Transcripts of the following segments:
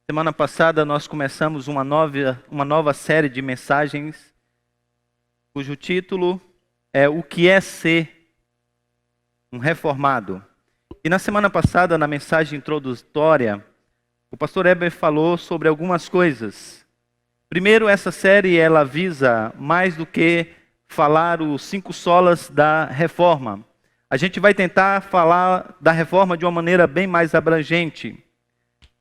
Semana passada nós começamos uma nova série de mensagens, cujo título é O que é ser um reformado. E na semana passada, na mensagem introdutória, o pastor Heber falou sobre algumas coisas. Primeiro, essa série ela visa mais do que falar os 5 solas da reforma. A gente vai tentar falar da reforma de uma maneira bem mais abrangente.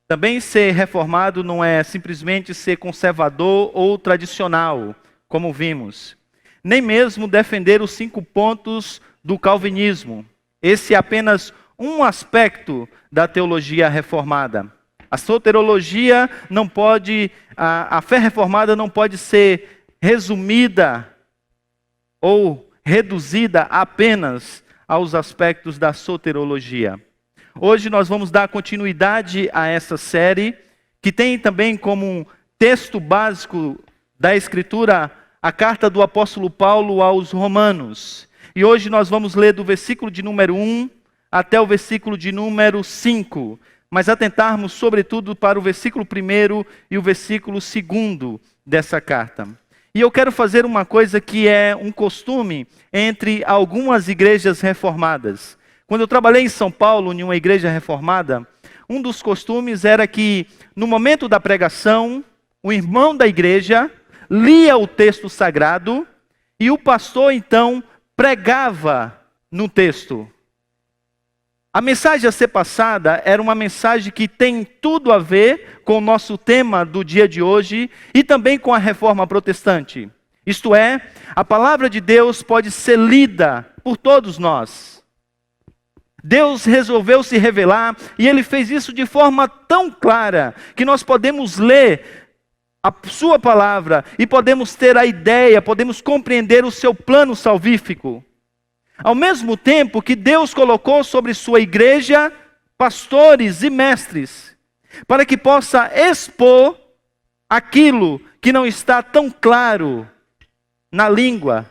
Também ser reformado não é simplesmente ser conservador ou tradicional, como vimos. Nem mesmo defender os 5 pontos do calvinismo. Esse é apenas um aspecto da teologia reformada. A soteriologia não pode, a fé reformada não pode ser resumida ou reduzida apenas aos aspectos da soteriologia. Hoje nós vamos dar continuidade a essa série, que tem também como um texto básico da Escritura a carta do apóstolo Paulo aos Romanos. E hoje nós vamos ler do versículo de número 1 até o versículo de número 5. Mas atentarmos sobretudo para o versículo 1 e o versículo 2 dessa carta. E eu quero fazer uma coisa que é um costume entre algumas igrejas reformadas. Quando eu trabalhei em São Paulo, em uma igreja reformada, um dos costumes era que, no momento da pregação, o irmão da igreja lia o texto sagrado e o pastor, então, pregava no texto. A mensagem a ser passada era uma mensagem que tem tudo a ver com o nosso tema do dia de hoje e também com a reforma protestante. Isto é, a palavra de Deus pode ser lida por todos nós. Deus resolveu se revelar e Ele fez isso de forma tão clara que nós podemos ler a sua palavra e podemos ter a ideia, podemos compreender o seu plano salvífico. Ao mesmo tempo que Deus colocou sobre sua igreja pastores e mestres, para que possa expor aquilo que não está tão claro na língua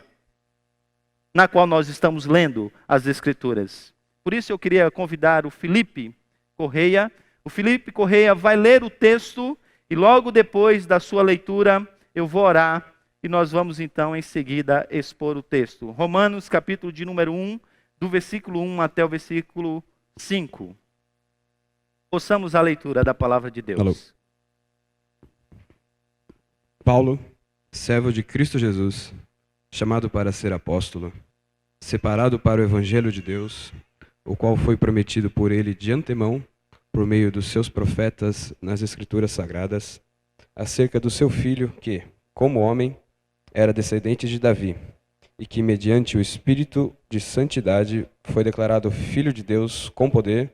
na qual nós estamos lendo as Escrituras. Por isso eu queria convidar o Felipe Correia. O Felipe Correia vai ler o texto e logo depois da sua leitura eu vou orar e nós vamos então em seguida expor o texto. Romanos capítulo de número 1, do versículo 1 até o versículo 5. Ouçamos a leitura da palavra de Deus. Alô. Paulo, servo de Cristo Jesus, chamado para ser apóstolo, separado para o evangelho de Deus, o qual foi prometido por ele de antemão, por meio dos seus profetas nas Escrituras Sagradas, acerca do seu filho que, como homem, era descendente de Davi, e que, mediante o Espírito de Santidade, foi declarado Filho de Deus com poder,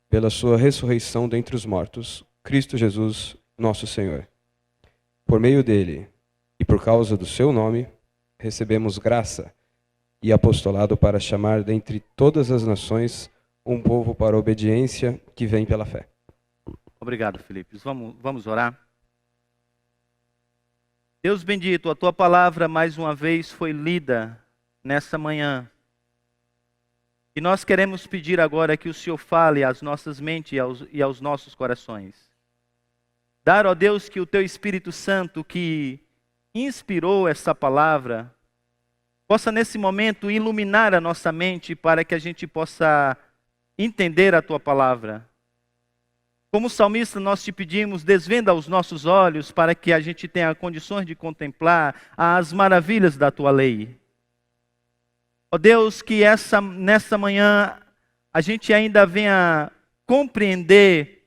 pela sua ressurreição dentre os mortos, Cristo Jesus, nosso Senhor. Por meio dele, e por causa do seu nome, recebemos graça e apostolado para chamar dentre todas as nações um povo para a obediência que vem pela fé. Obrigado, Felipe. Vamos orar. Deus bendito, a tua palavra mais uma vez foi lida nessa manhã. E nós queremos pedir agora que o Senhor fale às nossas mentes e aos nossos corações. Dar, ó Deus, que o teu Espírito Santo que inspirou essa palavra possa nesse momento iluminar a nossa mente para que a gente possa entender a tua palavra. Como salmista nós te pedimos, desvenda os nossos olhos para que a gente tenha condições de contemplar as maravilhas da tua lei. Ó Deus, que nessa manhã a gente ainda venha compreender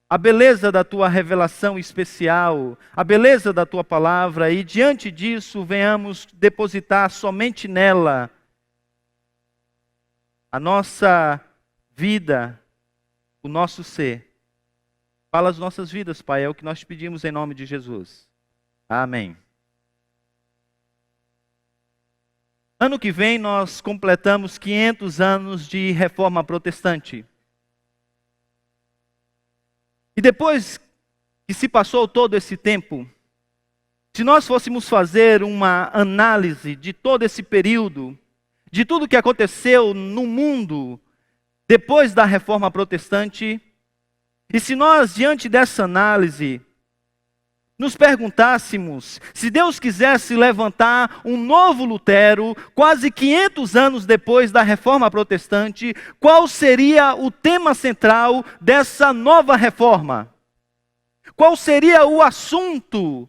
a beleza da tua revelação especial, a beleza da tua palavra, e diante disso venhamos depositar somente nela a nossa vida, o nosso ser. Fala as nossas vidas, Pai, é o que nós te pedimos em nome de Jesus. Amém. Ano que vem nós completamos 500 anos de reforma protestante. E depois que se passou todo esse tempo, se nós fôssemos fazer uma análise de todo esse período, de tudo que aconteceu no mundo depois da reforma protestante, E se nós, diante dessa análise, nos perguntássemos, se Deus quisesse levantar um novo Lutero, quase 500 anos depois da Reforma Protestante, qual seria o tema central dessa nova reforma? Qual seria o assunto,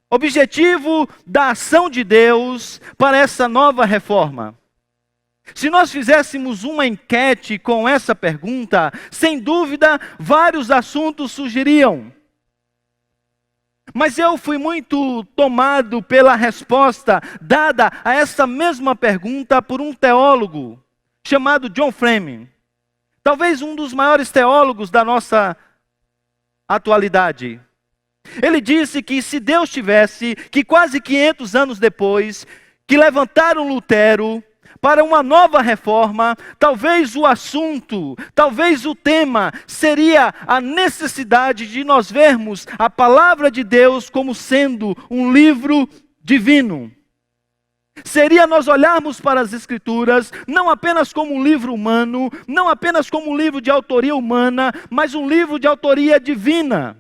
objetivo da ação de Deus para essa nova reforma? Se nós fizéssemos uma enquete com essa pergunta, sem dúvida, vários assuntos surgiriam. Mas eu fui muito tomado pela resposta dada a essa mesma pergunta por um teólogo chamado John Fleming. Talvez um dos maiores teólogos da nossa atualidade. Ele disse que se Deus tivesse, que quase 500 anos depois, que levantaram Lutero para uma nova reforma, talvez o assunto, talvez o tema seria a necessidade de nós vermos a palavra de Deus como sendo um livro divino. Seria nós olharmos para as Escrituras não apenas como um livro humano, não apenas como um livro de autoria humana, mas um livro de autoria divina.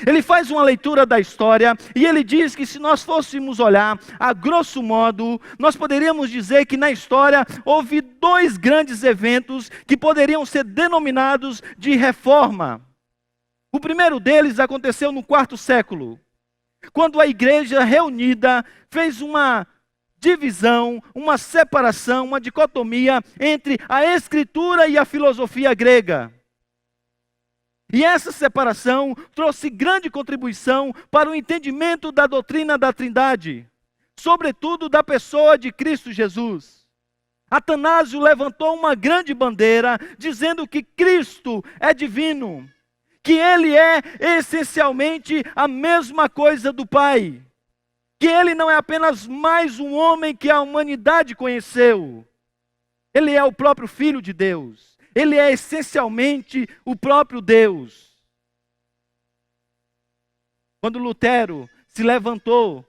Ele faz uma leitura da história e ele diz que se nós fôssemos olhar, a grosso modo, nós poderíamos dizer que na história houve dois grandes eventos que poderiam ser denominados de reforma. O primeiro deles aconteceu no quarto século, quando a igreja reunida fez uma divisão, uma separação, uma dicotomia entre a escritura e a filosofia grega. E essa separação trouxe grande contribuição para o entendimento da doutrina da Trindade, sobretudo da pessoa de Cristo Jesus. Atanásio levantou uma grande bandeira dizendo que Cristo é divino, que ele é essencialmente a mesma coisa do Pai, que ele não é apenas mais um homem que a humanidade conheceu, ele é o próprio Filho de Deus. Ele é essencialmente o próprio Deus. Quando Lutero se levantou,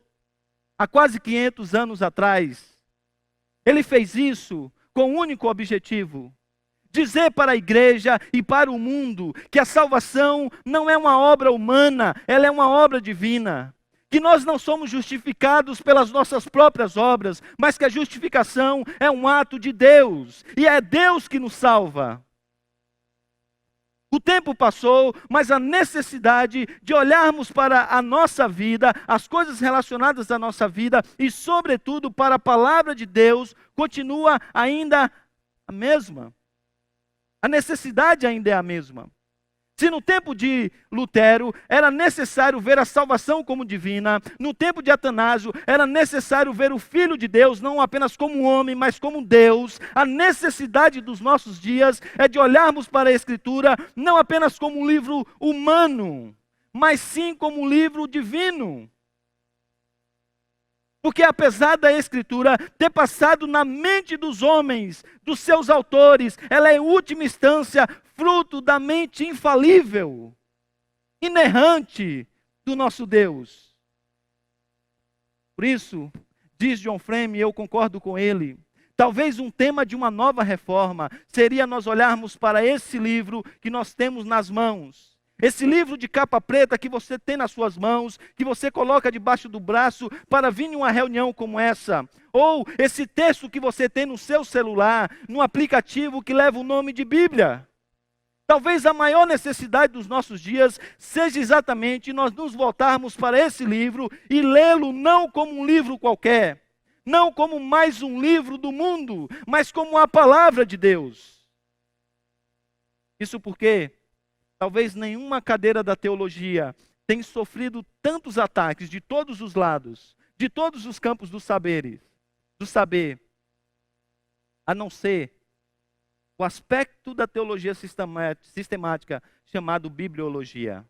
há quase 500 anos atrás, ele fez isso com um único objetivo: dizer para a igreja e para o mundo que a salvação não é uma obra humana, ela é uma obra divina. Que nós não somos justificados pelas nossas próprias obras, mas que a justificação é um ato de Deus, e é Deus que nos salva. O tempo passou, mas a necessidade de olharmos para a nossa vida, as coisas relacionadas à nossa vida, e sobretudo para a palavra de Deus, continua ainda a mesma. A necessidade ainda é a mesma. Se no tempo de Lutero era necessário ver a salvação como divina, no tempo de Atanásio era necessário ver o Filho de Deus não apenas como homem, mas como Deus, a necessidade dos nossos dias é de olharmos para a Escritura não apenas como um livro humano, mas sim como um livro divino. Porque apesar da Escritura ter passado na mente dos homens, dos seus autores, ela é em última instância fruto da mente infalível, inerrante do nosso Deus. Por isso, diz John Frame, e eu concordo com ele, talvez um tema de uma nova reforma seria nós olharmos para esse livro que nós temos nas mãos. Esse livro de capa preta que você tem nas suas mãos, que você coloca debaixo do braço para vir em uma reunião como essa. Ou esse texto que você tem no seu celular, num aplicativo que leva o nome de Bíblia. Talvez a maior necessidade dos nossos dias seja exatamente nós nos voltarmos para esse livro e lê-lo não como um livro qualquer, não como mais um livro do mundo, mas como a palavra de Deus. Isso porque talvez nenhuma cadeira da teologia tenha sofrido tantos ataques de todos os lados, de todos os campos do saber, a não ser o aspecto da teologia sistemática chamado bibliologia.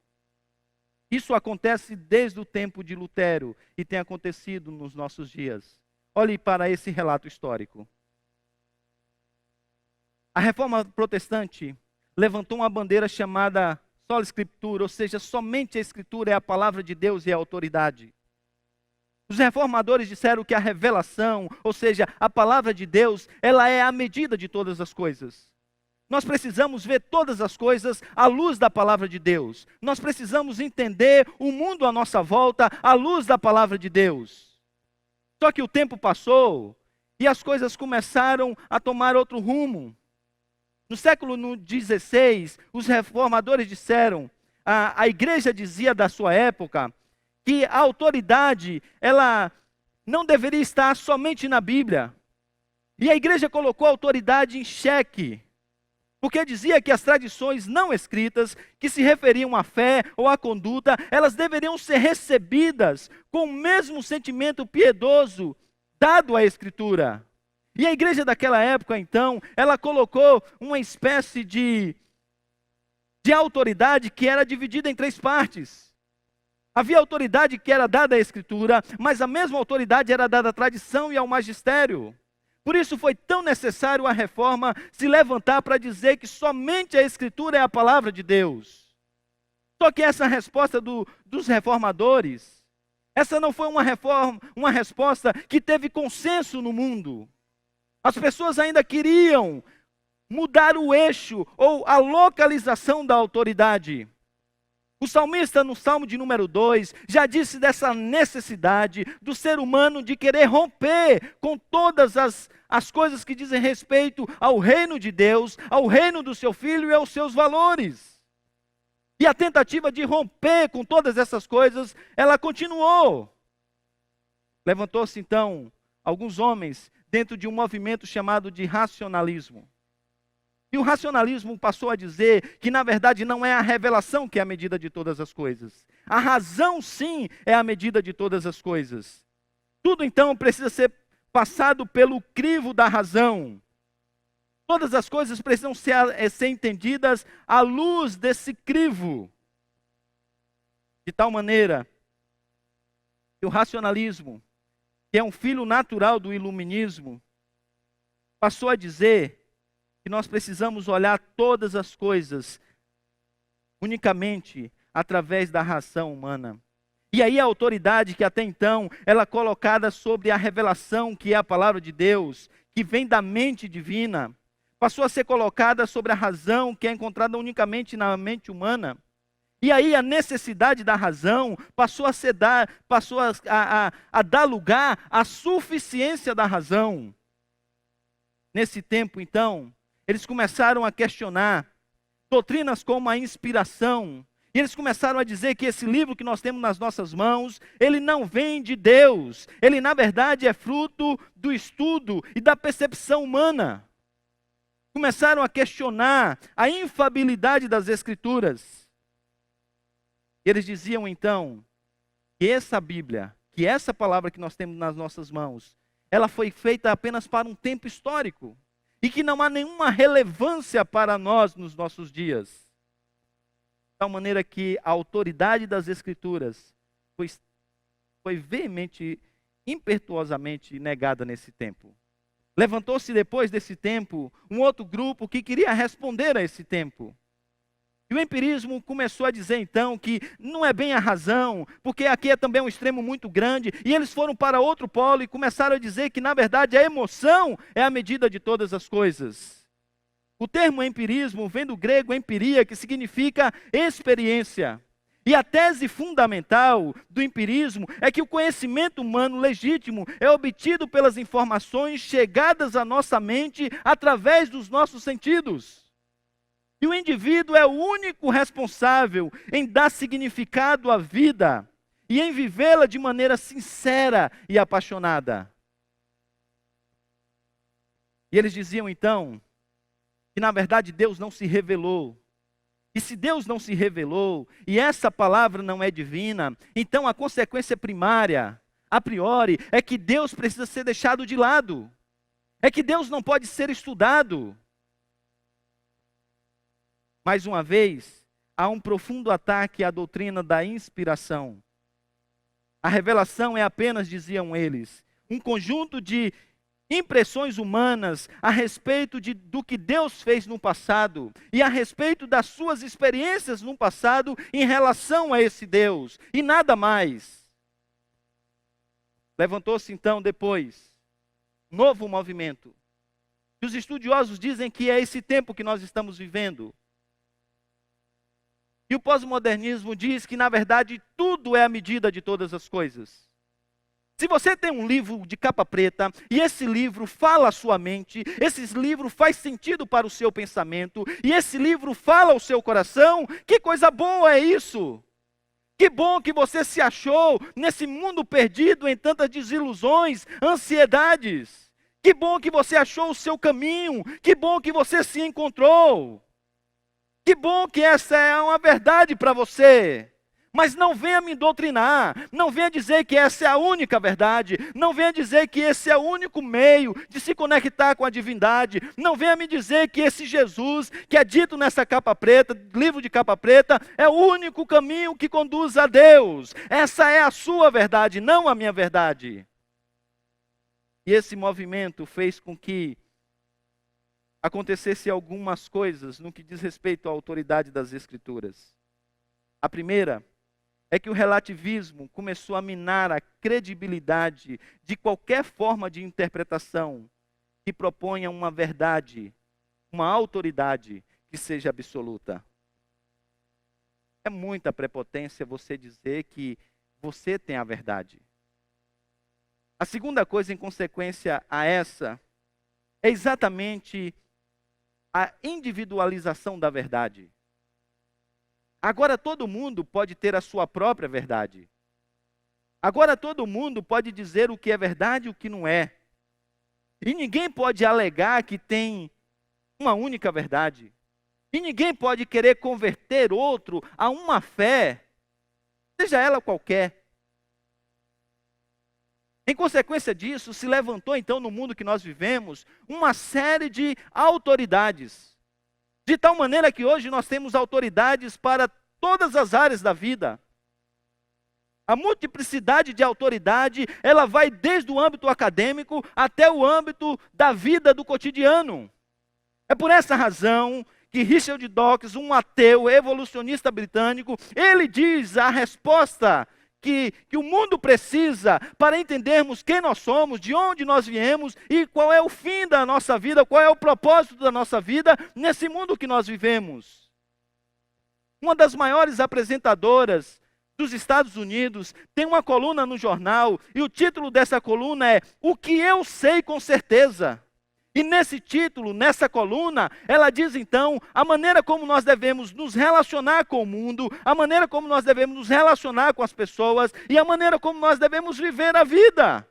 Isso acontece desde o tempo de Lutero e tem acontecido nos nossos dias. Olhe para esse relato histórico. A Reforma Protestante levantou uma bandeira chamada sola Escritura, ou seja, somente a Escritura é a palavra de Deus e a autoridade. Os reformadores disseram que a revelação, ou seja, a palavra de Deus, ela é a medida de todas as coisas. Nós precisamos ver todas as coisas à luz da palavra de Deus. Nós precisamos entender o mundo à nossa volta à luz da palavra de Deus. Só que o tempo passou e as coisas começaram a tomar outro rumo. No século XVI, os reformadores disseram, a igreja dizia da sua época, que a autoridade, ela não deveria estar somente na Bíblia. E a igreja colocou a autoridade em xeque, porque dizia que as tradições não escritas, que se referiam à fé ou à conduta, elas deveriam ser recebidas com o mesmo sentimento piedoso dado à Escritura. E a igreja daquela época, então, ela colocou uma espécie de autoridade que era dividida em 3 partes. Havia autoridade que era dada à Escritura, mas a mesma autoridade era dada à tradição e ao magistério. Por isso foi tão necessário a reforma se levantar para dizer que somente a Escritura é a palavra de Deus. Só que essa resposta dos reformadores, essa não foi uma resposta que teve consenso no mundo. As pessoas ainda queriam mudar o eixo ou a localização da autoridade. O salmista, no Salmo de número 2, já disse dessa necessidade do ser humano de querer romper com todas as coisas que dizem respeito ao reino de Deus, ao reino do seu Filho e aos seus valores. E a tentativa de romper com todas essas coisas, ela continuou. Levantou-se então alguns homens dentro de um movimento chamado de racionalismo. E o racionalismo passou a dizer que, na verdade, não é a revelação que é a medida de todas as coisas. A razão, sim, é a medida de todas as coisas. Tudo, então, precisa ser passado pelo crivo da razão. Todas as coisas precisam ser entendidas à luz desse crivo. De tal maneira que o racionalismo, que é um filho natural do iluminismo, passou a dizer que nós precisamos olhar todas as coisas unicamente através da razão humana. E aí a autoridade que até então ela é colocada sobre a revelação, que é a palavra de Deus, que vem da mente divina, passou a ser colocada sobre a razão, que é encontrada unicamente na mente humana. E aí a necessidade da razão passou a dar lugar à suficiência da razão. Nesse tempo, então, eles começaram a questionar doutrinas como a inspiração. E eles começaram a dizer que esse livro que nós temos nas nossas mãos, ele não vem de Deus. Ele, na verdade, é fruto do estudo e da percepção humana. Começaram a questionar a infalibilidade das Escrituras. E eles diziam, então, que essa Bíblia, que essa palavra que nós temos nas nossas mãos, ela foi feita apenas para um tempo histórico. E que não há nenhuma relevância para nós nos nossos dias. De tal maneira que a autoridade das Escrituras foi veemente, impetuosamente negada nesse tempo. Levantou-se depois desse tempo um outro grupo que queria responder a esse tempo. E o empirismo começou a dizer então que não é bem a razão, porque aqui é também um extremo muito grande, e eles foram para outro polo e começaram a dizer que na verdade a emoção é a medida de todas as coisas. O termo empirismo vem do grego empiria, que significa experiência. E a tese fundamental do empirismo é que o conhecimento humano legítimo é obtido pelas informações chegadas à nossa mente através dos nossos sentidos. E o indivíduo é o único responsável em dar significado à vida e em vivê-la de maneira sincera e apaixonada. E eles diziam então que na verdade Deus não se revelou. E se Deus não se revelou e essa palavra não é divina, então a consequência primária, a priori, é que Deus precisa ser deixado de lado. É que Deus não pode ser estudado. Mais uma vez, há um profundo ataque à doutrina da inspiração. A revelação é apenas, diziam eles, um conjunto de impressões humanas a respeito do que Deus fez no passado e a respeito das suas experiências no passado em relação a esse Deus, e nada mais. Levantou-se então depois um novo movimento. que os estudiosos dizem que é esse tempo que nós estamos vivendo. E o pós-modernismo diz que, na verdade, tudo é a medida de todas as coisas. Se você tem um livro de capa preta, e esse livro fala a sua mente, esse livro faz sentido para o seu pensamento, e esse livro fala ao seu coração, que coisa boa é isso! Que bom que você se achou nesse mundo perdido em tantas desilusões, ansiedades. Que bom que você achou o seu caminho, que bom que você se encontrou. Que bom que essa é uma verdade para você. Mas não venha me doutrinar, não venha dizer que essa é a única verdade, não venha dizer que esse é o único meio de se conectar com a divindade, não venha me dizer que esse Jesus, que é dito nessa capa preta, livro de capa preta, é o único caminho que conduz a Deus. Essa é a sua verdade, não a minha verdade. E esse movimento fez com que acontecesse algumas coisas no que diz respeito à autoridade das Escrituras. A primeira é que o relativismo começou a minar a credibilidade de qualquer forma de interpretação que proponha uma verdade, uma autoridade que seja absoluta. É muita prepotência você dizer que você tem a verdade. A segunda coisa em consequência a essa é exatamente a individualização da verdade. Agora todo mundo pode ter a sua própria verdade. Agora todo mundo pode dizer o que é verdade e o que não é. E ninguém pode alegar que tem uma única verdade. E ninguém pode querer converter outro a uma fé, seja ela qualquer. Em consequência disso, se levantou então no mundo que nós vivemos uma série de autoridades. De tal maneira que hoje nós temos autoridades para todas as áreas da vida. A multiplicidade de autoridade, ela vai desde o âmbito acadêmico até o âmbito da vida do cotidiano. É por essa razão que Richard Dawkins, um ateu evolucionista britânico, ele diz a resposta que o mundo precisa para entendermos quem nós somos, de onde nós viemos e qual é o fim da nossa vida, qual é o propósito da nossa vida nesse mundo que nós vivemos. Uma das maiores apresentadoras dos Estados Unidos tem uma coluna no jornal e o título dessa coluna é O que eu sei com certeza. E nesse título, nessa coluna, ela diz então a maneira como nós devemos nos relacionar com o mundo, a maneira como nós devemos nos relacionar com as pessoas e a maneira como nós devemos viver a vida.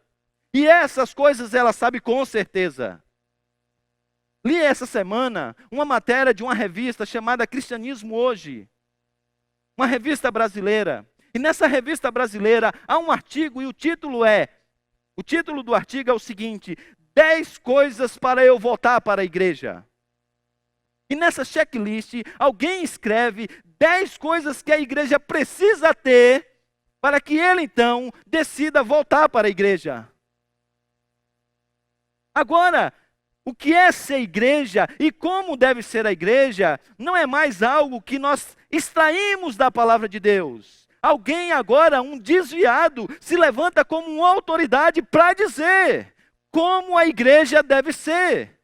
E essas coisas ela sabe com certeza. Li essa semana uma matéria de uma revista chamada Cristianismo Hoje, uma revista brasileira. E nessa revista brasileira há um artigo e o título do artigo é o seguinte: 10 coisas para eu voltar para a igreja. E nessa checklist, alguém escreve 10 coisas que a igreja precisa ter para que ele então decida voltar para a igreja. Agora, o que é ser igreja e como deve ser a igreja não é mais algo que nós extraímos da palavra de Deus. Alguém agora, um desviado, se levanta como uma autoridade para dizer como a igreja deve ser.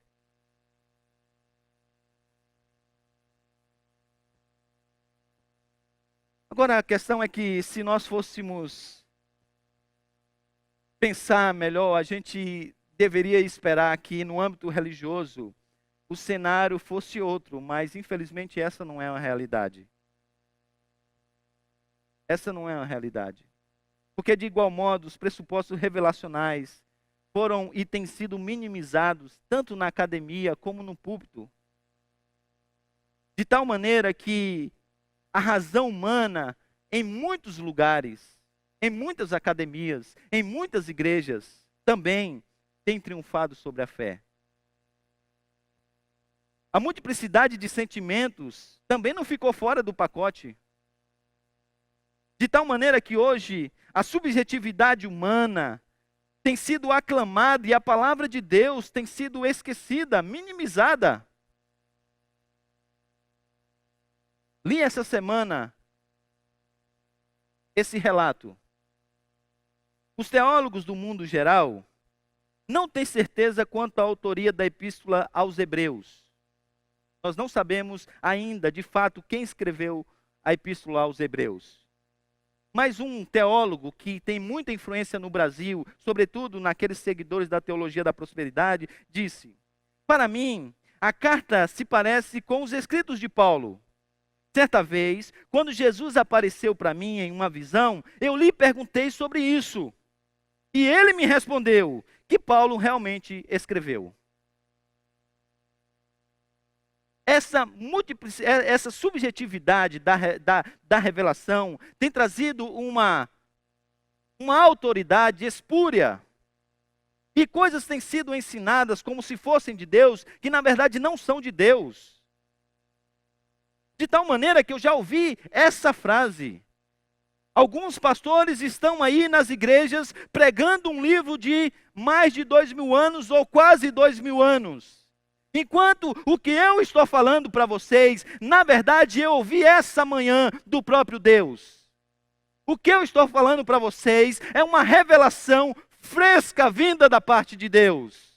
Agora a questão é que se nós fôssemos pensar melhor, a gente deveria esperar que no âmbito religioso o cenário fosse outro, mas infelizmente essa não é a realidade. Essa não é a realidade. Porque de igual modo os pressupostos revelacionais foram e têm sido minimizados, tanto na academia como no púlpito. De tal maneira que a razão humana, em muitos lugares, em muitas academias, em muitas igrejas, também tem triunfado sobre a fé. A multiplicidade de sentimentos também não ficou fora do pacote. De tal maneira que hoje a subjetividade humana tem sido aclamada e a palavra de Deus tem sido esquecida, minimizada. Li essa semana esse relato. Os teólogos do mundo geral não tem certeza quanto à autoria da epístola aos Hebreus. Nós não sabemos ainda, de fato, quem escreveu a epístola aos Hebreus. Mas um teólogo que tem muita influência no Brasil, sobretudo naqueles seguidores da teologia da prosperidade, disse: para mim, a carta se parece com os escritos de Paulo. Certa vez, quando Jesus apareceu para mim em uma visão, eu lhe perguntei sobre isso. E ele me respondeu que Paulo realmente escreveu. Essa subjetividade da revelação tem trazido uma autoridade espúria. E coisas têm sido ensinadas como se fossem de Deus, que na verdade não são de Deus. De tal maneira que eu já ouvi essa frase. Alguns pastores estão aí nas igrejas pregando um livro de mais de 2000 anos ou quase 2000 anos. Enquanto o que eu estou falando para vocês, na verdade eu ouvi essa manhã do próprio Deus. O que eu estou falando para vocês é uma revelação fresca vinda da parte de Deus.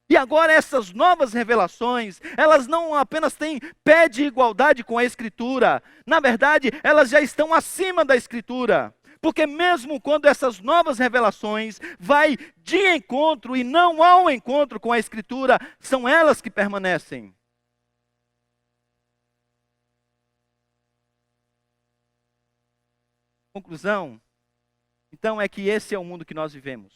E agora essas novas revelações, elas não apenas têm pé de igualdade com a Escritura. Na verdade, elas já estão acima da Escritura. Porque mesmo quando essas novas revelações vai de encontro e não ao encontro com a Escritura, são elas que permanecem. Conclusão, então, é que esse é o mundo que nós vivemos.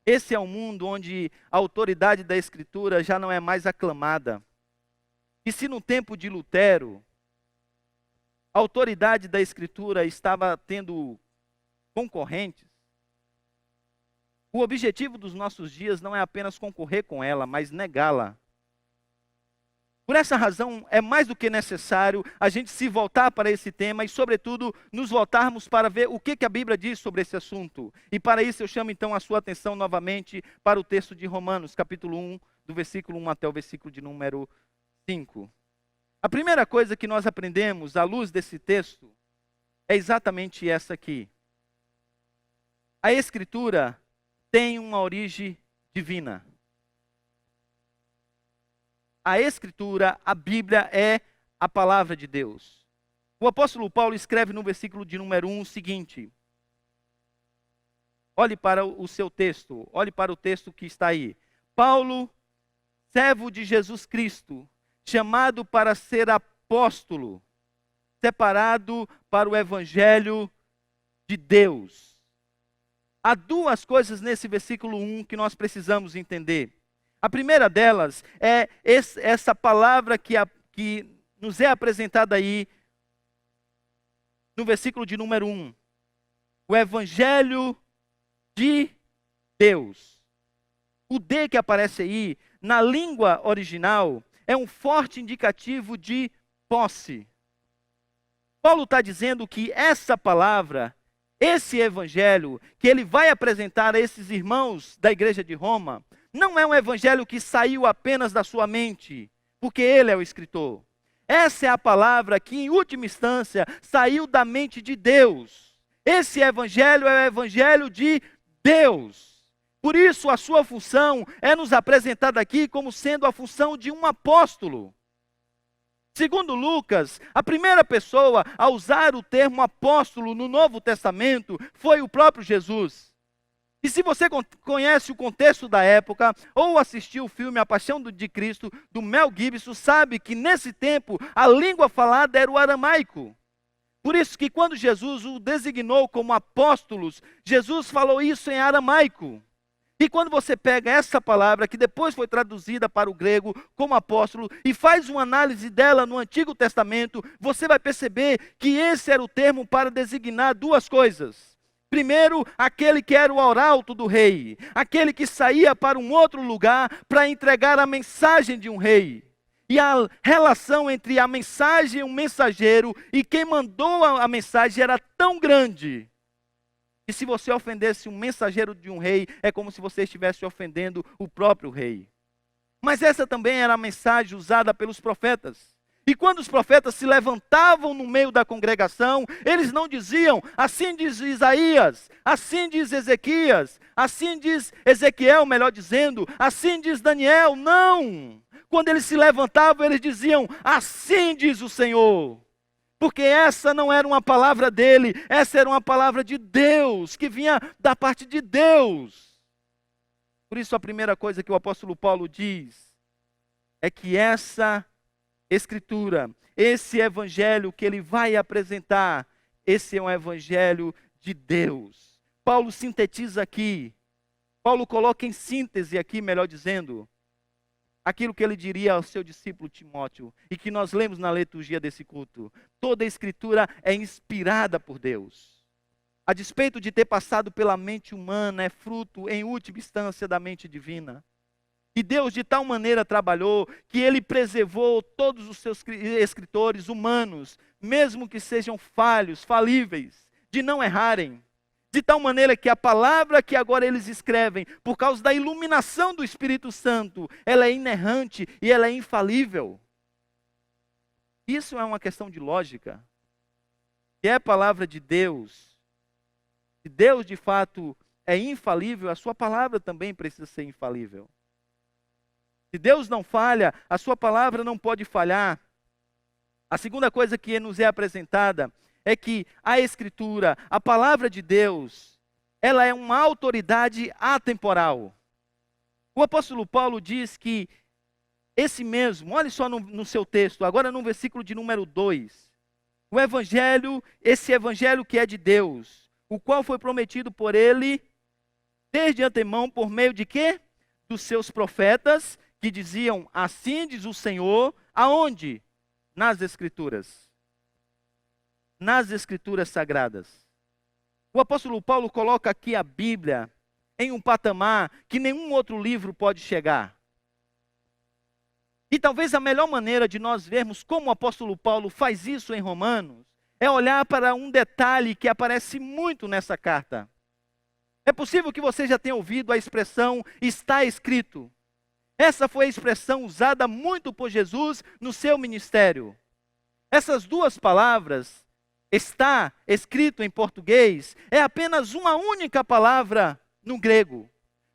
Esse é um mundo onde a autoridade da Escritura já não é mais aclamada. E se no tempo de Lutero, a autoridade da Escritura estava tendo concorrentes, o objetivo dos nossos dias não é apenas concorrer com ela, mas negá-la. Por essa razão, é mais do que necessário a gente se voltar para esse tema e, sobretudo, nos voltarmos para ver o que a Bíblia diz sobre esse assunto. E para isso eu chamo então a sua atenção novamente para o texto de Romanos, capítulo 1, do versículo 1 até o versículo de número 5. A primeira coisa que nós aprendemos à luz desse texto é exatamente essa aqui. A Escritura tem uma origem divina. A Escritura, a Bíblia, é a palavra de Deus. O apóstolo Paulo escreve no versículo de número 1 o seguinte. Olhe para o seu texto, olhe para o texto que está aí. Paulo, servo de Jesus Cristo, chamado para ser apóstolo, separado para o evangelho de Deus. Há duas coisas nesse versículo 1 que nós precisamos entender. A primeira delas é essa palavra que nos é apresentada aí no versículo de número 1. O evangelho de Deus. O D que aparece aí, na língua original, é um forte indicativo de posse. Paulo está dizendo que essa palavra, esse evangelho que ele vai apresentar a esses irmãos da igreja de Roma, não é um evangelho que saiu apenas da sua mente, porque ele é o escritor. Essa é a palavra que, em última instância, saiu da mente de Deus. Esse evangelho é o evangelho de Deus. Por isso, a sua função é nos apresentada aqui como sendo a função de um apóstolo. Segundo Lucas, a primeira pessoa a usar o termo apóstolo no Novo Testamento foi o próprio Jesus. E se você conhece o contexto da época, ou assistiu o filme A Paixão de Cristo, do Mel Gibson, sabe que nesse tempo a língua falada era o aramaico. Por isso que quando Jesus o designou como apóstolos, Jesus falou isso em aramaico. E quando você pega essa palavra, que depois foi traduzida para o grego como apóstolo, e faz uma análise dela no Antigo Testamento, você vai perceber que esse era o termo para designar duas coisas. Primeiro, aquele que era o arauto do rei, aquele que saía para um outro lugar para entregar a mensagem de um rei. E a relação entre a mensagem e o mensageiro e quem mandou a mensagem era tão grande. E se você ofendesse um mensageiro de um rei, é como se você estivesse ofendendo o próprio rei. Mas essa também era a mensagem usada pelos profetas. E quando os profetas se levantavam no meio da congregação, eles não diziam, assim diz Isaías, assim diz Ezequias, assim diz Ezequiel, melhor dizendo, assim diz Daniel. Não! Quando eles se levantavam, eles diziam, assim diz o Senhor. Porque essa não era uma palavra dele, essa era uma palavra de Deus, que vinha da parte de Deus. Por isso a primeira coisa que o apóstolo Paulo diz é que essa Escritura, esse evangelho que ele vai apresentar, esse é um evangelho de Deus. Paulo sintetiza aqui, Paulo coloca em síntese aqui, melhor dizendo, aquilo que ele diria ao seu discípulo Timóteo, e que nós lemos na liturgia desse culto. Toda a Escritura é inspirada por Deus. A despeito de ter passado pela mente humana, é fruto, em última instância, da mente divina. E Deus de tal maneira trabalhou que Ele preservou todos os seus escritores humanos, mesmo que sejam falhos, falíveis, de não errarem. De tal maneira que a palavra que agora eles escrevem, por causa da iluminação do Espírito Santo, ela é inerrante e ela é infalível. Isso é uma questão de lógica. Se é a palavra de Deus, se Deus de fato é infalível, a sua palavra também precisa ser infalível. Se Deus não falha, a sua palavra não pode falhar. A segunda coisa que nos é apresentada é que a Escritura, a palavra de Deus, ela é uma autoridade atemporal. O apóstolo Paulo diz que esse mesmo, olhe só no seu texto, agora no versículo de número 2. O evangelho, esse evangelho que é de Deus, o qual foi prometido por ele desde antemão por meio de quê? Dos seus profetas, que diziam, assim diz o Senhor, aonde? Nas Escrituras. Nas Escrituras Sagradas. O apóstolo Paulo coloca aqui a Bíblia em um patamar que nenhum outro livro pode chegar. E talvez a melhor maneira de nós vermos como o apóstolo Paulo faz isso em Romanos, é olhar para um detalhe que aparece muito nessa carta. É possível que você já tenha ouvido a expressão, está escrito. Essa foi a expressão usada muito por Jesus no seu ministério. Essas duas palavras, está escrito em português, é apenas uma única palavra no grego.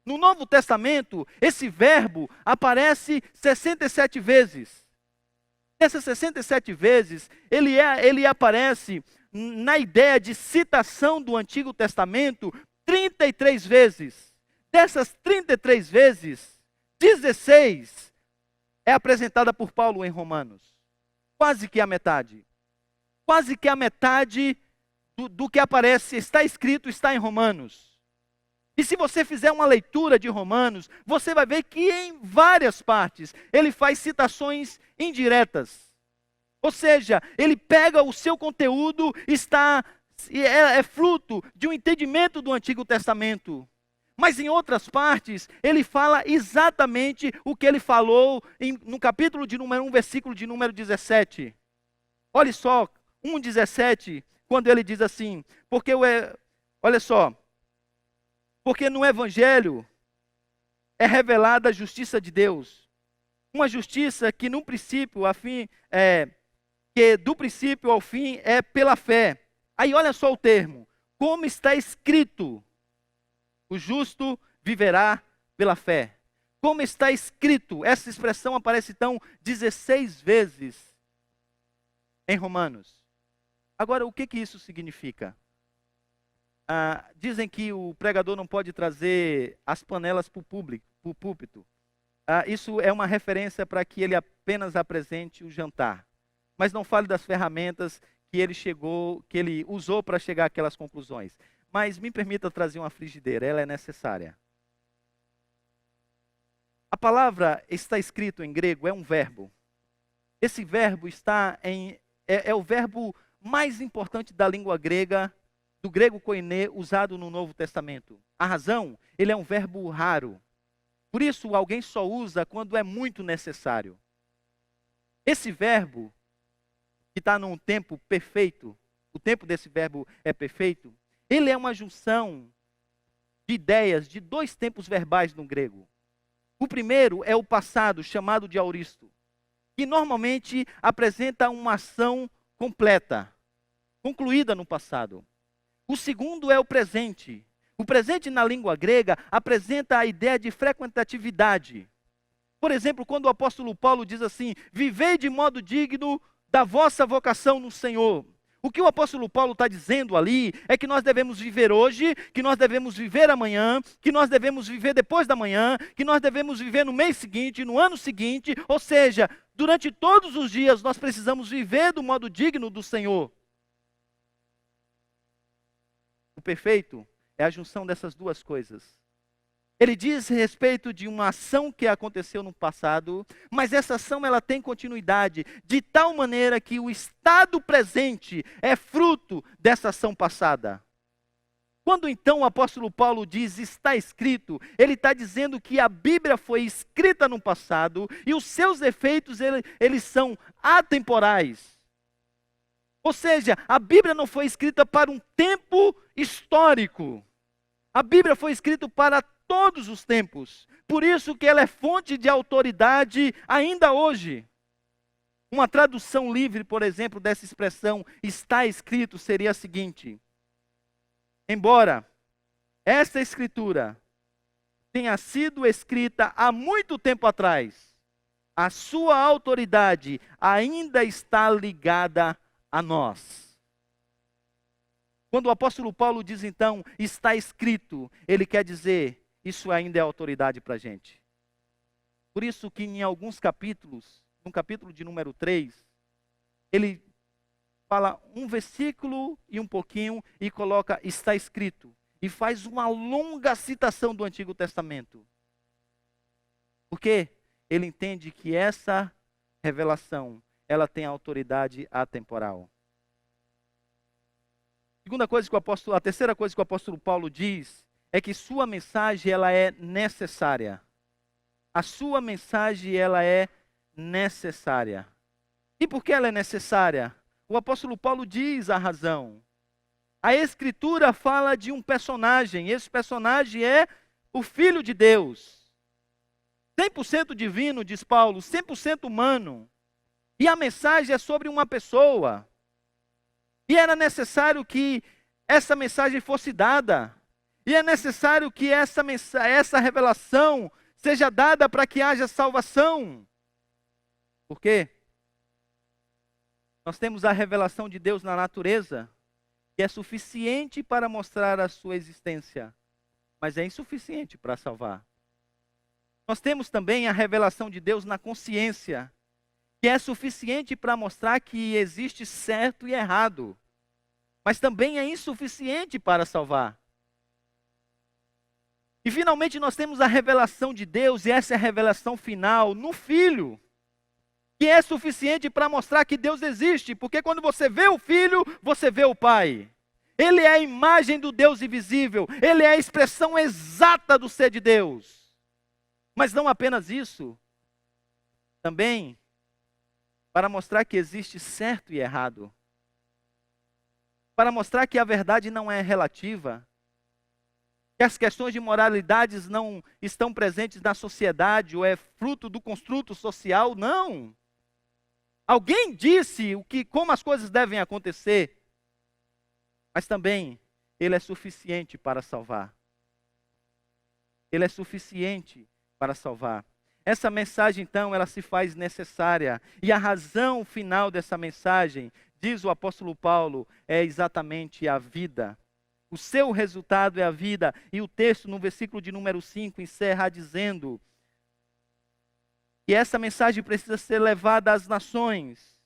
No Novo Testamento, esse verbo aparece 67 vezes. Essas 67 vezes, ele aparece na ideia de citação do Antigo Testamento 33 vezes. Dessas 33 vezes, 16 é apresentada por Paulo em Romanos. Quase que a metade. Quase que a metade do que aparece, está escrito, está em Romanos. E se você fizer uma leitura de Romanos, você vai ver que em várias partes ele faz citações indiretas. Ou seja, ele pega o seu conteúdo, é fruto de um entendimento do Antigo Testamento. Mas em outras partes, ele fala exatamente o que ele falou no capítulo de número 1, versículo de número 17. Olha só, 1,17, quando ele diz assim, olha só, porque no Evangelho é revelada a justiça de Deus. Uma justiça que no princípio, que do princípio ao fim é pela fé. Aí olha só o termo, como está escrito, o justo viverá pela fé. Como está escrito, essa expressão aparece então 16 vezes em Romanos. Agora, o que isso significa? Dizem que o pregador não pode trazer as panelas para o púlpito. Isso é uma referência para que ele apenas apresente o jantar. Mas não fale das ferramentas que ele usou para chegar àquelas conclusões. Mas me permita trazer uma frigideira, ela é necessária. A palavra está escrito em grego, é um verbo. Esse verbo é o verbo mais importante da língua grega, do grego koiné, usado no Novo Testamento. A razão, ele é um verbo raro. Por isso, alguém só usa quando é muito necessário. Esse verbo, que está num tempo perfeito, o tempo desse verbo é perfeito, ele é uma junção de ideias de dois tempos verbais no grego. O primeiro é o passado, chamado de auristo. que normalmente apresenta uma ação completa, concluída no passado. O segundo é o presente. O presente na língua grega apresenta a ideia de frequentatividade. Por exemplo, quando o apóstolo Paulo diz assim: vivei de modo digno da vossa vocação no Senhor. O que o apóstolo Paulo está dizendo ali é que nós devemos viver hoje, que nós devemos viver amanhã, que nós devemos viver depois da manhã, que nós devemos viver no mês seguinte, no ano seguinte, ou seja, durante todos os dias nós precisamos viver do modo digno do Senhor. O perfeito é a junção dessas duas coisas. Ele diz a respeito de uma ação que aconteceu no passado, mas essa ação ela tem continuidade, de tal maneira que o estado presente é fruto dessa ação passada. Quando então o apóstolo Paulo diz está escrito, ele está dizendo que a Bíblia foi escrita no passado e os seus efeitos eles são atemporais. Ou seja, a Bíblia não foi escrita para um tempo histórico. A Bíblia foi escrita para todos os tempos. Por isso que ela é fonte de autoridade ainda hoje. Uma tradução livre, por exemplo, dessa expressão está escrito seria a seguinte: embora esta escritura tenha sido escrita há muito tempo atrás, a sua autoridade ainda está ligada a nós. Quando o apóstolo Paulo diz então, está escrito, ele quer dizer, isso ainda é autoridade para a gente. Por isso que em alguns capítulos, no capítulo de número 3, ele fala um versículo e um pouquinho e coloca está escrito. E faz uma longa citação do Antigo Testamento. Porque ele entende que essa revelação, ela tem autoridade atemporal. A terceira coisa que o apóstolo Paulo diz é que sua mensagem ela é necessária. A sua mensagem ela é necessária. E por que ela é necessária? O apóstolo Paulo diz a razão. A Escritura fala de um personagem. Esse personagem é o Filho de Deus. 100% divino, diz Paulo, 100% humano. E a mensagem é sobre uma pessoa. E era necessário que essa mensagem fosse dada. E é necessário que essa revelação seja dada para que haja salvação. Por quê? Nós temos a revelação de Deus na natureza, que é suficiente para mostrar a sua existência, mas é insuficiente para salvar. Nós temos também a revelação de Deus na consciência, que é suficiente para mostrar que existe certo e errado, mas também é insuficiente para salvar. E finalmente nós temos a revelação de Deus, e essa é a revelação final, no Filho, que é suficiente para mostrar que Deus existe, porque quando você vê o Filho, você vê o Pai. Ele é a imagem do Deus invisível, ele é a expressão exata do ser de Deus. Mas não apenas isso, também para mostrar que existe certo e errado, para mostrar que a verdade não é relativa, que as questões de moralidades não estão presentes na sociedade ou é fruto do construto social, não. Alguém disse como as coisas devem acontecer, mas também ele é suficiente para salvar. Ele é suficiente para salvar. Essa mensagem, então, ela se faz necessária. E a razão final dessa mensagem, diz o apóstolo Paulo, é exatamente a vida. O seu resultado é a vida. E o texto, no versículo de número 5, encerra dizendo que essa mensagem precisa ser levada às nações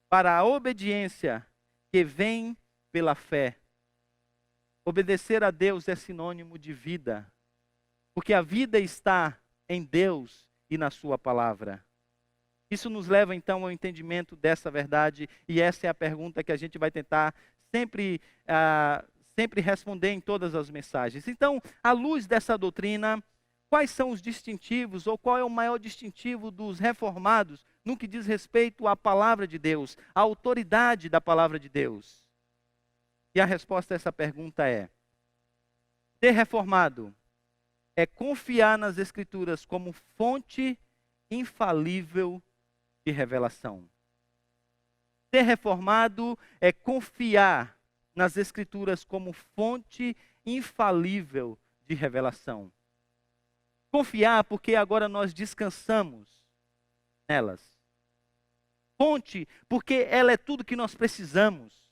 para a obediência que vem pela fé. Obedecer a Deus é sinônimo de vida, porque a vida está em Deus e na sua palavra. Isso nos leva então ao entendimento dessa verdade, e essa é a pergunta que a gente vai tentar sempre responder em todas as mensagens. Então, à luz dessa doutrina, quais são os distintivos, ou qual é o maior distintivo dos reformados no que diz respeito à palavra de Deus, à autoridade da palavra de Deus? E a resposta a essa pergunta é: ser reformado é confiar nas Escrituras como fonte infalível de revelação. Ser reformado é confiar nas Escrituras como fonte infalível de revelação. Confiar porque agora nós descansamos nelas. Fonte porque ela é tudo que nós precisamos.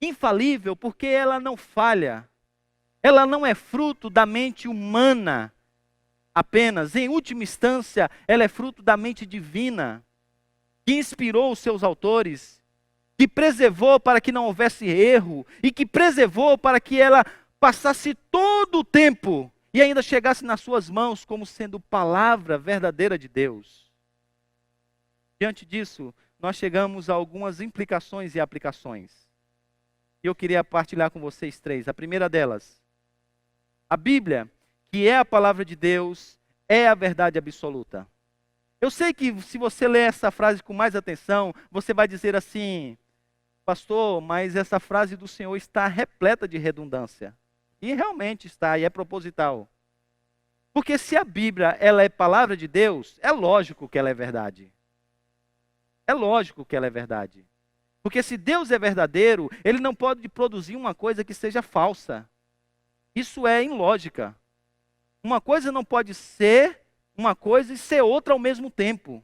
Infalível porque ela não falha. Ela não é fruto da mente humana apenas. Em última instância, ela é fruto da mente divina, que inspirou os seus autores, que preservou para que não houvesse erro, e que preservou para que ela passasse todo o tempo e ainda chegasse nas suas mãos como sendo palavra verdadeira de Deus. Diante disso, nós chegamos a algumas implicações e aplicações. E eu queria partilhar com vocês três. A primeira delas, a Bíblia, que é a palavra de Deus, é a verdade absoluta. Eu sei que se você ler essa frase com mais atenção, você vai dizer assim: pastor, mas essa frase do Senhor está repleta de redundância. E realmente está, e é proposital. Porque se a Bíblia ela é palavra de Deus, é lógico que ela é verdade. É lógico que ela é verdade. Porque se Deus é verdadeiro, Ele não pode produzir uma coisa que seja falsa. Isso é ilógica. Uma coisa não pode ser uma coisa e ser outra ao mesmo tempo.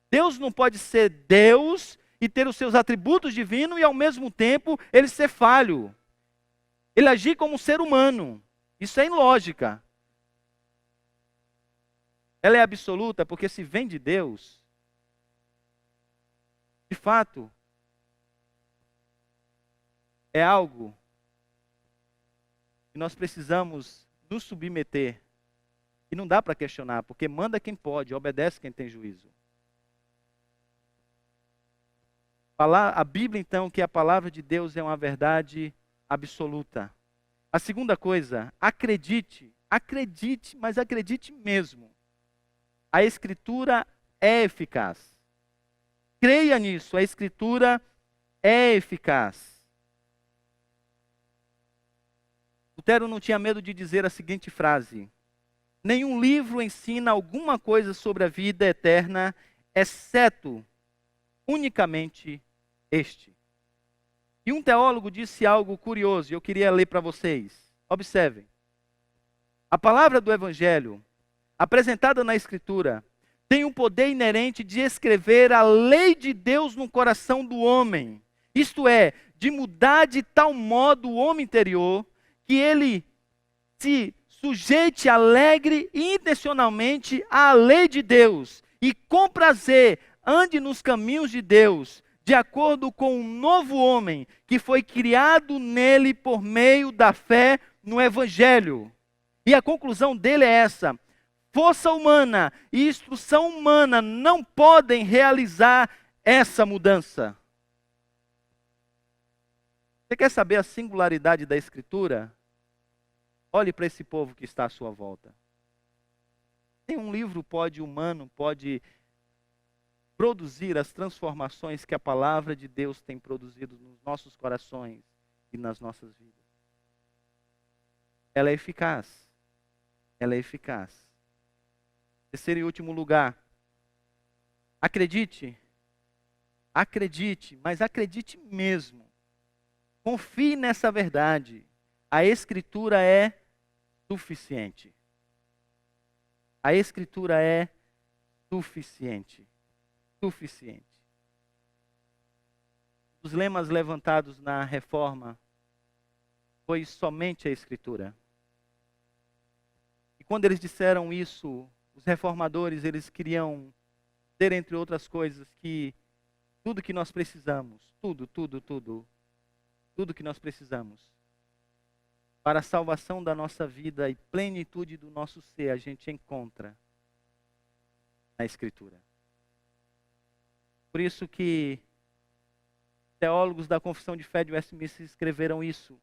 Deus não pode ser Deus e ter os seus atributos divinos e ao mesmo tempo Ele ser falho. Ele agir como um ser humano. Isso é ilógica. Ela é absoluta porque se vem de Deus, de fato, é algo que nós precisamos nos submeter. E não dá para questionar, porque manda quem pode, obedece quem tem juízo. A Bíblia, então, que a palavra de Deus é uma verdade absoluta. A segunda coisa, acredite, mas acredite mesmo. A Escritura é eficaz. Creia nisso, a Escritura é eficaz. Lutero não tinha medo de dizer a seguinte frase: nenhum livro ensina alguma coisa sobre a vida eterna, exceto unicamente este. E um teólogo disse algo curioso, e eu queria ler para vocês. Observem. A palavra do Evangelho, apresentada na Escritura, tem um poder inerente de escrever a lei de Deus no coração do homem. Isto é, de mudar de tal modo o homem interior, que ele se sujeite alegre e intencionalmente à lei de Deus. E com prazer ande nos caminhos de Deus, de acordo com um novo homem que foi criado nele por meio da fé no Evangelho. E a conclusão dele é essa: força humana e instrução humana não podem realizar essa mudança. Você quer saber a singularidade da Escritura? Olhe para esse povo que está à sua volta. Nenhum livro humano pode produzir as transformações que a palavra de Deus tem produzido nos nossos corações e nas nossas vidas. Ela é eficaz. Ela é eficaz. Terceiro e último lugar. Acredite, mas acredite mesmo. Confie nessa verdade. A Escritura é suficiente. A Escritura é suficiente. Suficiente. Os lemas levantados na Reforma foi somente a Escritura. E quando eles disseram isso, os reformadores, eles queriam dizer, entre outras coisas, que tudo que nós precisamos, tudo que nós precisamos para a salvação da nossa vida e plenitude do nosso ser, a gente encontra na Escritura. Por isso que teólogos da Confissão de Fé de Westminster escreveram isso.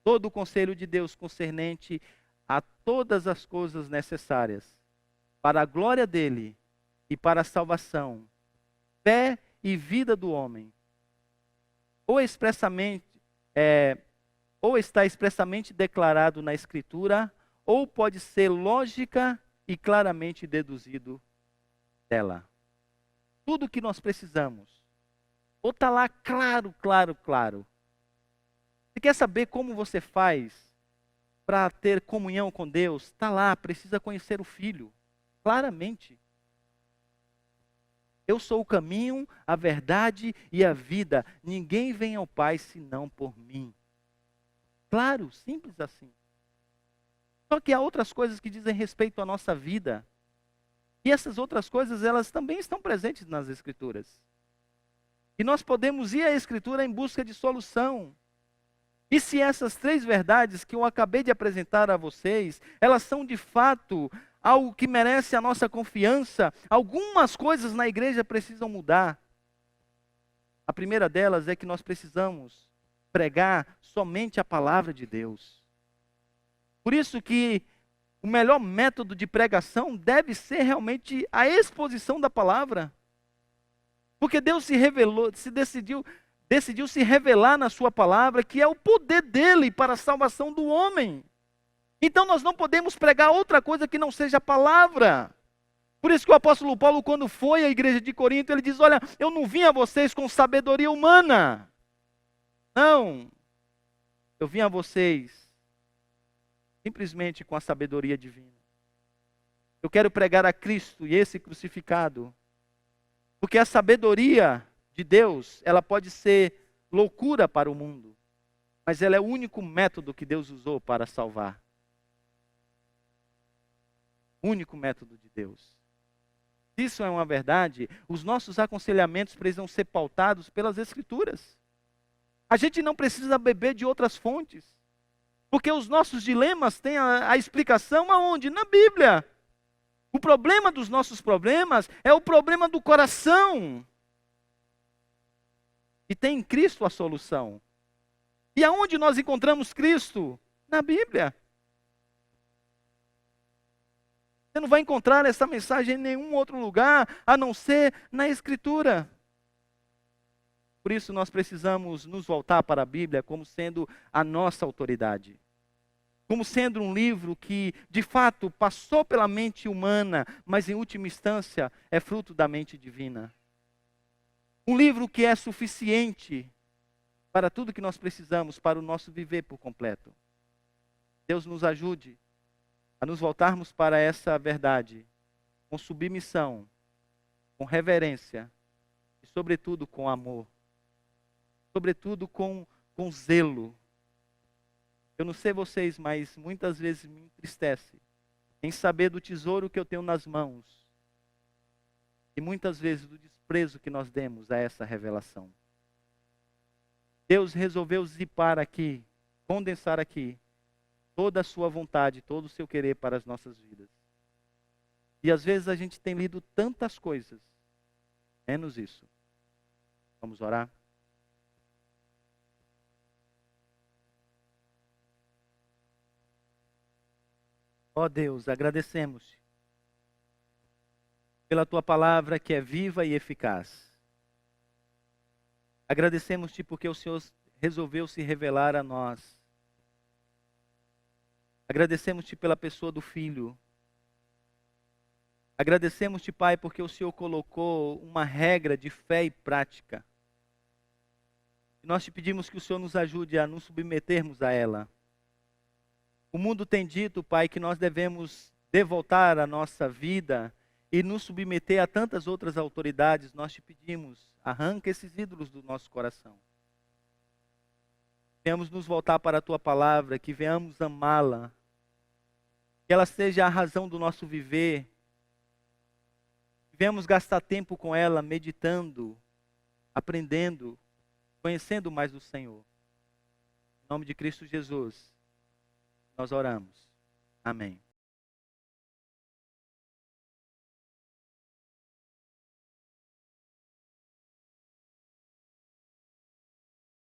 Todo o conselho de Deus concernente a todas as coisas necessárias para a glória dele e para a salvação, fé e vida do homem, ou está expressamente declarado na Escritura, ou pode ser lógica e claramente deduzido dela. Tudo o que nós precisamos. Ou está lá claro, claro, claro. Você quer saber como você faz para ter comunhão com Deus? Está lá, precisa conhecer o Filho. Claramente. Eu sou o caminho, a verdade e a vida. Ninguém vem ao Pai senão por mim. Claro, simples assim. Só que há outras coisas que dizem respeito à nossa vida. E essas outras coisas, elas também estão presentes nas Escrituras. E nós podemos ir à Escritura em busca de solução. E se essas três verdades que eu acabei de apresentar a vocês, elas são de fato algo que merece a nossa confiança, algumas coisas na igreja precisam mudar. A primeira delas é que nós precisamos pregar somente a palavra de Deus. Por isso que o melhor método de pregação deve ser realmente a exposição da palavra. Porque Deus se revelou, decidiu se revelar na sua palavra, que é o poder dele para a salvação do homem. Então nós não podemos pregar outra coisa que não seja a palavra. Por isso que o apóstolo Paulo, quando foi à igreja de Corinto, ele diz: olha, eu não vim a vocês com sabedoria humana. Não. Eu vim a vocês simplesmente com a sabedoria divina. Eu quero pregar a Cristo e esse crucificado. Porque a sabedoria de Deus, ela pode ser loucura para o mundo, mas ela é o único método que Deus usou para salvar. O único método de Deus. Se isso é uma verdade, os nossos aconselhamentos precisam ser pautados pelas Escrituras. A gente não precisa beber de outras fontes, porque os nossos dilemas têm a explicação aonde? Na Bíblia. O problema dos nossos problemas é o problema do coração. E tem em Cristo a solução. E aonde nós encontramos Cristo? Na Bíblia. Você não vai encontrar essa mensagem em nenhum outro lugar, a não ser na Escritura. Por isso nós precisamos nos voltar para a Bíblia como sendo a nossa autoridade. Como sendo um livro que, de fato, passou pela mente humana, mas em última instância é fruto da mente divina. Um livro que é suficiente para tudo que nós precisamos para o nosso viver por completo. Deus nos ajude a nos voltarmos para essa verdade com submissão, com reverência e, sobretudo, com amor. Sobretudo, com zelo. Eu não sei vocês, mas muitas vezes me entristece em saber do tesouro que eu tenho nas mãos e muitas vezes do desprezo que nós demos a essa revelação. Deus resolveu zipar aqui, condensar aqui, toda a sua vontade, todo o seu querer para as nossas vidas. E às vezes a gente tem lido tantas coisas, menos isso. Vamos orar? Ó Deus, agradecemos pela Tua palavra que é viva e eficaz. Agradecemos-te porque o Senhor resolveu se revelar a nós. Agradecemos-te pela pessoa do Filho. Agradecemos-te, Pai, porque o Senhor colocou uma regra de fé e prática. E nós te pedimos que o Senhor nos ajude a nos submetermos a ela. O mundo tem dito, Pai, que nós devemos devoltar a nossa vida e nos submeter a tantas outras autoridades. Nós te pedimos, arranca esses ídolos do nosso coração. Venhamos nos voltar para a Tua palavra, que venhamos amá-la, que ela seja a razão do nosso viver, que venhamos gastar tempo com ela, meditando, aprendendo, conhecendo mais do Senhor. Em nome de Cristo Jesus, nós oramos. Amém.